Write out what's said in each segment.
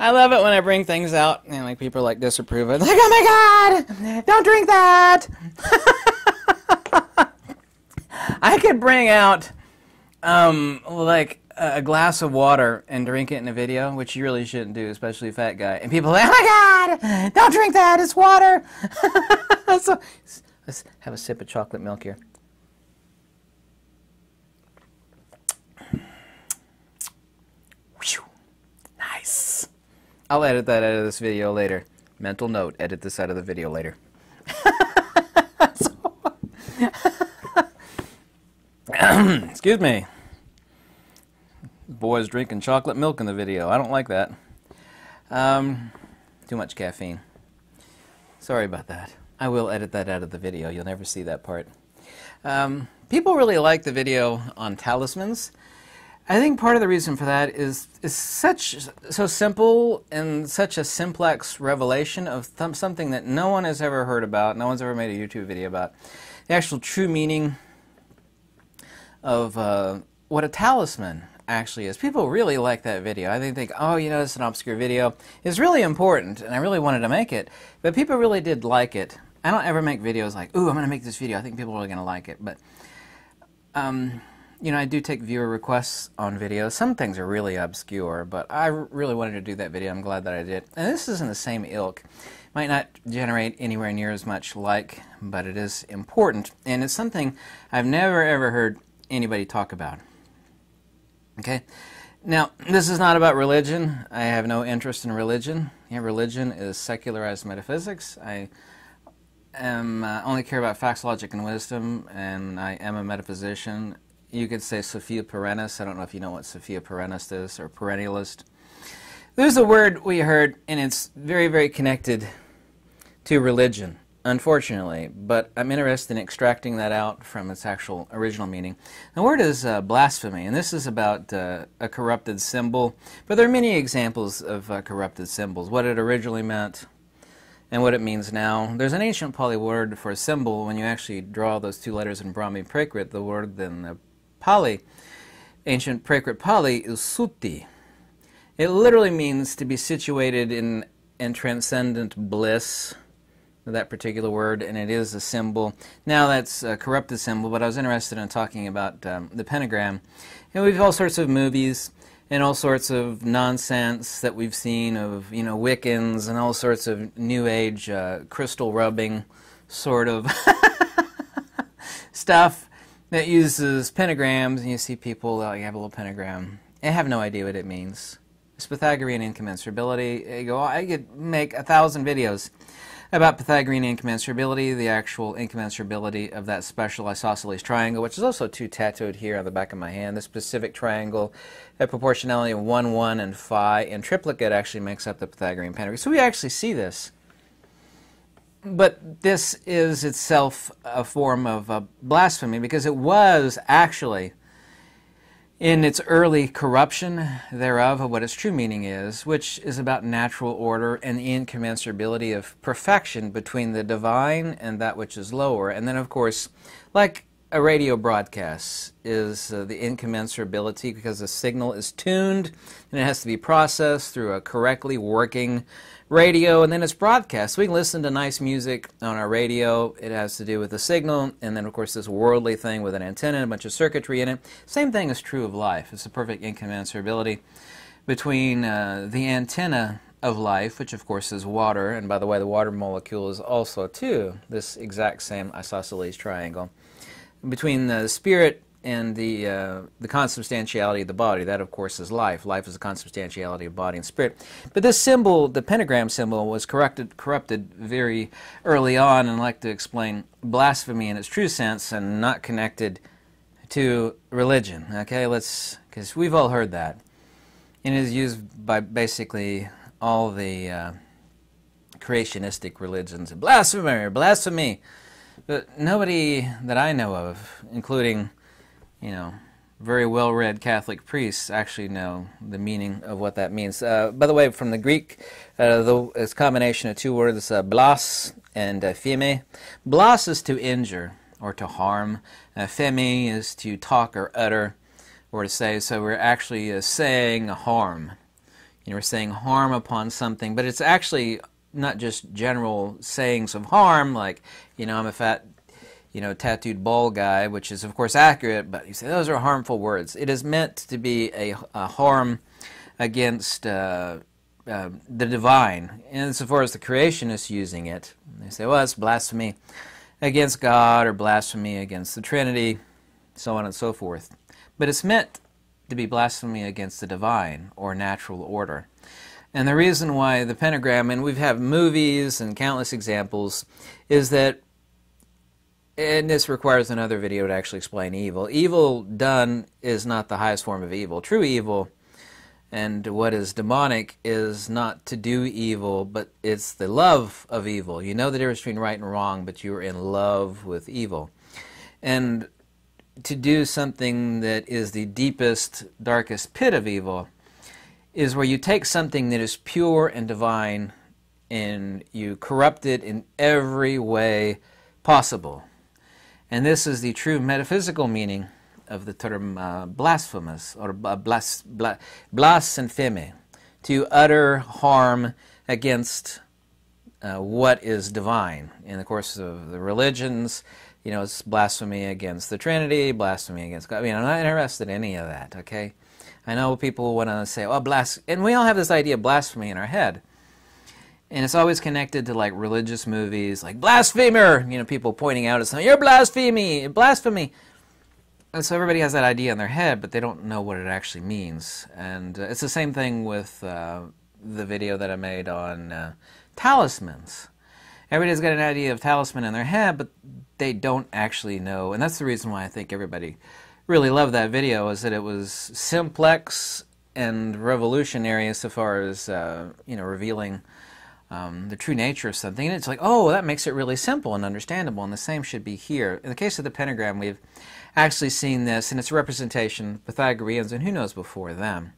I love it when I bring things out and like people like disapprove. It's like, oh my god, don't drink that. I could bring out like a glass of water and drink it in a video, which you really shouldn't do, especially a fat guy. And people are like, oh my god, don't drink that, it's water. So let's have a sip of chocolate milk here. Nice. I'll edit that out of this video later. Mental note, edit this out of the video later. Excuse me. Boy's drinking chocolate milk in the video. I don't like that. Too much caffeine. Sorry about that. I will edit that out of the video. You'll never see that part. People really like the video on talismans. I think part of the reason for that is so simple and such a simplex revelation of something that no one has ever heard about, no one's ever made a YouTube video about. The actual true meaning of what a talisman actually is. People really like that video. I think, oh, you know, it's an obscure video. It's really important, and I really wanted to make it, but people really did like it. I don't ever make videos like, ooh, I'm going to make this video. I think people are really going to like it, but you know, I do take viewer requests on videos. Some things are really obscure, but I really wanted to do that video. I'm glad that I did. And this is in the same ilk. Might not generate anywhere near as much like, but it is important. And it's something I've never ever heard anybody talk about. Okay? Now, this is not about religion. I have no interest in religion. Yeah, religion is secularized metaphysics. I only care about facts, logic, and wisdom, and I am a metaphysician. You could say Sophia perennis. I don't know if you know what Sophia perennis is, or perennialist. There's a word we heard, and it's very, very connected to religion, unfortunately, but I'm interested in extracting that out from its actual original meaning. The word is blasphemy, and this is about a corrupted symbol, but there are many examples of corrupted symbols, what it originally meant and what it means now. There's an ancient Pali word for a symbol. When you actually draw those two letters in Brahmi Prakrit, the word then the Pali, ancient Prakrit Pali, is sutti. It literally means to be situated in transcendent bliss, that particular word, and it is a symbol. Now that's a corrupted symbol, but I was interested in talking about the pentagram. And we've all sorts of movies and all sorts of nonsense that we've seen of, you know, Wiccans and all sorts of New Age crystal rubbing sort of stuff that uses pentagrams, and you see people that have a little pentagram. I have no idea what it means. It's Pythagorean incommensurability. I could make 1,000 videos about Pythagorean incommensurability, the actual incommensurability of that special isosceles triangle, which is also tattooed here on the back of my hand. The specific triangle, a proportionality of 1, 1, and phi, and triplicate actually makes up the Pythagorean pentagram. So we actually see this. But this is itself a form of blasphemy, because it was actually, in its early corruption thereof of what its true meaning is, which is about natural order and the incommensurability of perfection between the divine and that which is lower. And then, of course, like a radio broadcast is the incommensurability, because the signal is tuned and it has to be processed through a correctly working radio, and then it's broadcast. We can listen to nice music on our radio. It has to do with the signal, and then of course this worldly thing with an antenna and a bunch of circuitry in it. Same thing is true of life. It's a perfect incommensurability between the antenna of life, which of course is water, and by the way the water molecule is also too this exact same isosceles triangle, between the spirit and the consubstantiality of the body. That, of course, is life. Life is the consubstantiality of body and spirit. But this symbol, the pentagram symbol, was corrupted very early on, and I'd like to explain blasphemy in its true sense and not connected to religion. Okay, because we've all heard that. And it is used by basically all the creationistic religions. Blasphemy, blasphemy. But nobody that I know of, including, you know, very well-read Catholic priests, actually know the meaning of what that means. By the way, from the Greek, it's a combination of two words, blas and pheme. Blas is to injure or to harm. Pheme is to talk or utter or to say, so we're actually saying harm. We're saying harm upon something, but it's actually not just general sayings of harm, like, I'm a fat, tattooed bald guy, which is of course accurate, but you say those are harmful words. It is meant to be a harm against the divine. And so far as the creationists using it, they say, well, it's blasphemy against God or blasphemy against the Trinity, so on and so forth. But it's meant to be blasphemy against the divine or natural order. And the reason why the pentagram, and we have movies and countless examples, is that, and this requires another video to actually explain evil. Evil done is not the highest form of evil. True evil and what is demonic is not to do evil, but it's the love of evil. You know the difference between right and wrong, but you're in love with evil. And to do something that is the deepest, darkest pit of evil is where you take something that is pure and divine and you corrupt it in every way possible. And this is the true metaphysical meaning of the term blasphemous, or blaspheme, to utter harm against what is divine. In the course of the religions, it's blasphemy against the Trinity, blasphemy against God. I'm not interested in any of that, okay? I know people want to say, oh, and we all have this idea of blasphemy in our head. And it's always connected to like religious movies, like blasphemer, people pointing out at something, you're blasphemy. And so everybody has that idea in their head, but they don't know what it actually means. And it's the same thing with the video that I made on talismans. Everybody's got an idea of talisman in their head, but they don't actually know. And that's the reason why I think everybody really loved that video, is that it was simplex and revolutionary as far as revealing the true nature of something. And it's like, oh, that makes it really simple and understandable, and the same should be here. In the case of the pentagram, we've actually seen this, and it's a representation, Pythagoreans, and who knows before them,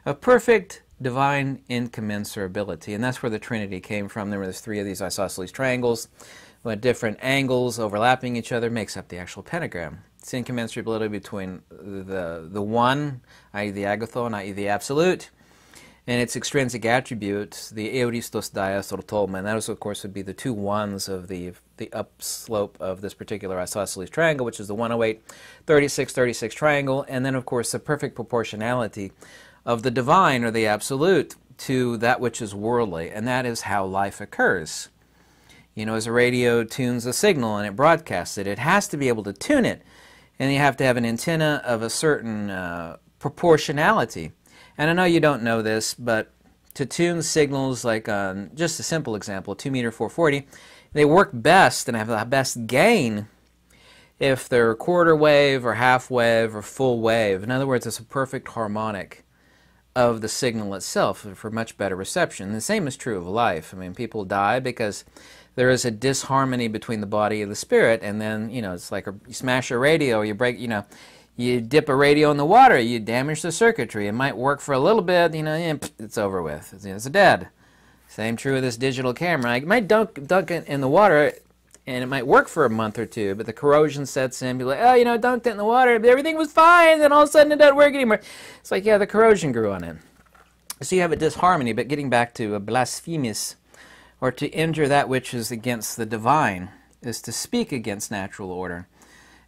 of perfect divine incommensurability. And that's where the Trinity came from. There were three of these isosceles triangles with different angles overlapping each other, makes up the actual pentagram. It's incommensurability between the one, i.e. the agathon, i.e. the absolute, and its extrinsic attribute, the euristos dias or tolma, and that, of course, would be the two ones of the upslope of this particular isosceles triangle, which is the 108, 36, 36 triangle, and then, of course, the perfect proportionality of the divine or the absolute to that which is worldly, and that is how life occurs. As a radio tunes a signal and it broadcasts it, it has to be able to tune it, and you have to have an antenna of a certain proportionality. And I know you don't know this, but to tune signals, like on just a simple example, 2 meter 440, they work best and have the best gain if they're quarter wave or half wave or full wave. In other words, it's a perfect harmonic of the signal itself for much better reception. And the same is true of life. People die because there is a disharmony between the body and the spirit, and then, it's like you smash a radio, or you break, you dip a radio in the water, you damage the circuitry. It might work for a little bit, and it's over with. It's dead. Same true with this digital camera. You might dunk it in the water, and it might work for a month or two, but the corrosion sets in. Be like, oh, dunked it in the water, but everything was fine, then all of a sudden it doesn't work anymore. It's like, yeah, the corrosion grew on it. So you have a disharmony, but getting back to a blasphemus, or to injure that which is against the divine, is to speak against natural order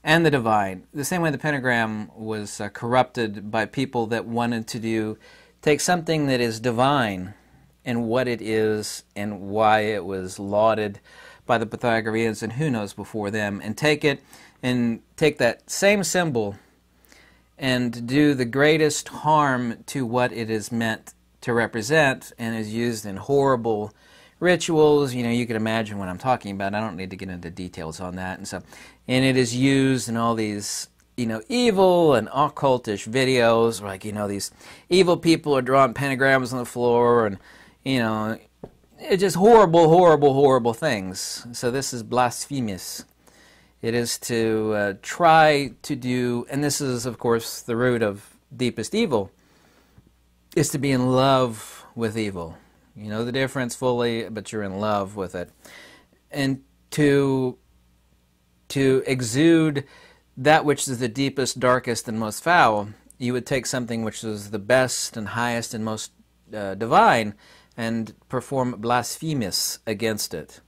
and the divine. The same way the pentagram was corrupted by people that wanted to take something that is divine and what it is and why it was lauded by the Pythagoreans and who knows before them, and take that same symbol and do the greatest harm to what it is meant to represent, and is used in horrible rituals. You can imagine what I'm talking about. I don't need to get into details on that. And it is used in all these, evil and occultish videos, like, these evil people are drawing pentagrams on the floor, and, it's just horrible, horrible, horrible things. So this is blasphemous. It is to try to do, and this is, of course, the root of deepest evil, is to be in love with evil. You know the difference fully, but you're in love with it. And to exude that which is the deepest, darkest, and most foul you would take something which is the best and highest and most divine and perform blasphemus against it.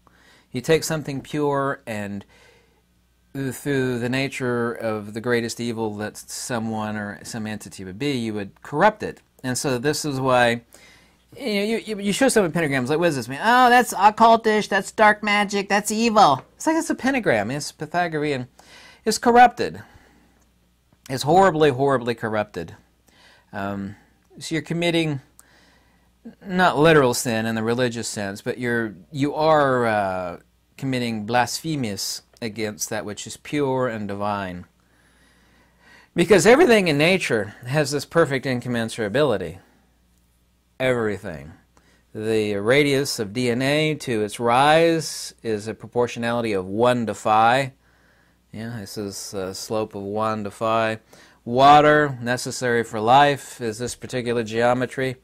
You take something pure and through the nature of the greatest evil that someone or some entity would be, you would corrupt it. And so this is why you show someone pentagrams, like, what does this mean? Oh, that's occultish, that's dark magic, that's evil. It's like, it's a pentagram, it's Pythagorean. It's corrupted. It's horribly, horribly corrupted. So you're committing not literal sin in the religious sense, but you are committing blasphemous against that which is pure and divine. Because everything in nature has this perfect incommensurability. Everything. The radius of DNA to its rise is a proportionality of 1 to phi. Yeah, this is a slope of 1 to phi. Water, necessary for life, is this particular geometry.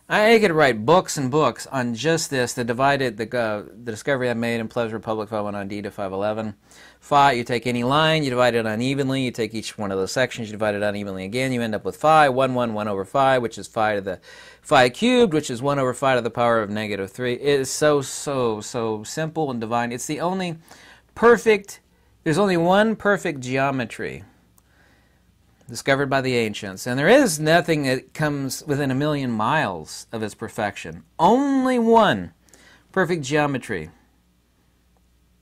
I could write books and books on just this. The discovery I made in Pleasure Republic 519D to 511. Phi, you take any line, you divide it unevenly. You take each one of those sections, you divide it unevenly again. You end up with phi, 1 over phi, which is phi to the phi cubed, which is 1 over phi to the power of -3. It is so simple and divine. It's the only perfect, there's only one perfect geometry discovered by the ancients, and there is nothing that comes within 1,000,000 miles of its perfection. Only one perfect geometry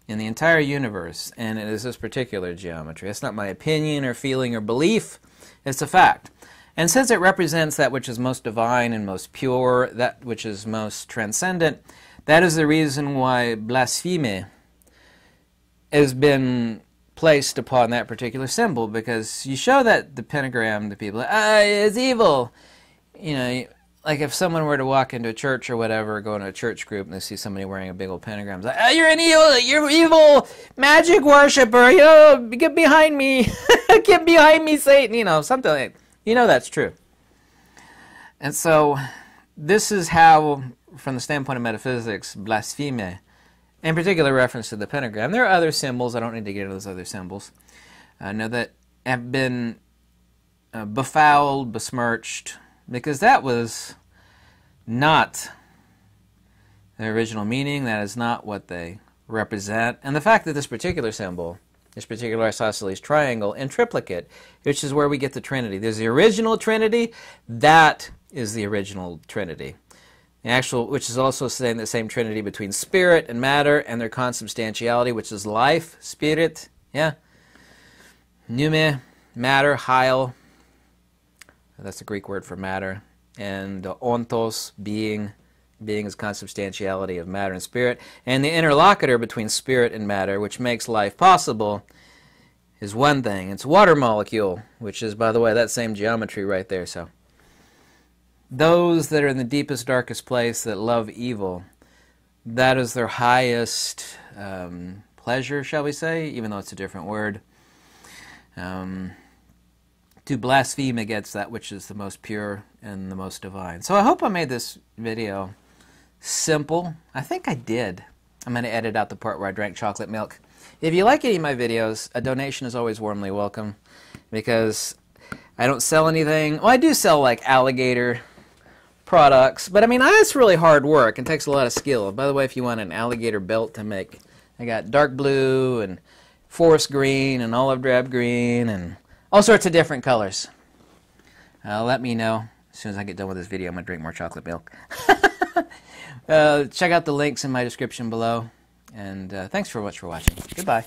in the entire universe, and it is this particular geometry. It's not my opinion or feeling or belief, it's a fact. And since it represents that which is most divine and most pure, that which is most transcendent, that is the reason why blaspheme has been placed upon that particular symbol, because you show that the pentagram to people, it's evil. You know, like if someone were to walk into a church or whatever, go into a church group, and they see somebody wearing a big old pentagram, it's like, you're evil magic worshiper, you know, get behind me, get behind me, Satan, you know, something like that. You know that's true. And so this is how, from the standpoint of metaphysics, blaspheme, in particular reference to the pentagram. There are other symbols, I don't need to get into those other symbols, that have been befouled, besmirched, because that was not the original meaning, that is not what they represent. And the fact that this particular symbol, this particular isosceles triangle in triplicate, which is where we get the Trinity. There's the original Trinity, that is the original Trinity. The actual, which is also saying the same Trinity between spirit and matter and their consubstantiality, which is life, spirit, yeah. Pneume, matter, heil, that's the Greek word for matter, and ontos, being is consubstantiality of matter and spirit, and the interlocutor between spirit and matter, which makes life possible, is one thing. It's water molecule, which is, by the way, that same geometry right there. So those that are in the deepest, darkest place that love evil, that is their highest pleasure, shall we say, even though it's a different word, to blaspheme against that which is the most pure and the most divine. So I hope I made this video simple. I think I did. I'm going to edit out the part where I drank chocolate milk. If you like any of my videos, a donation is always warmly welcome, because I don't sell anything. Well, I do sell like alligator products, but I mean, that's really hard work and takes a lot of skill. By the way, if you want an alligator belt to make, I got dark blue and forest green and olive drab green and all sorts of different colors. Let me know. As soon as I get done with this video, I'm going to drink more chocolate milk. Check out the links in my description below, and thanks so much for watching. Goodbye.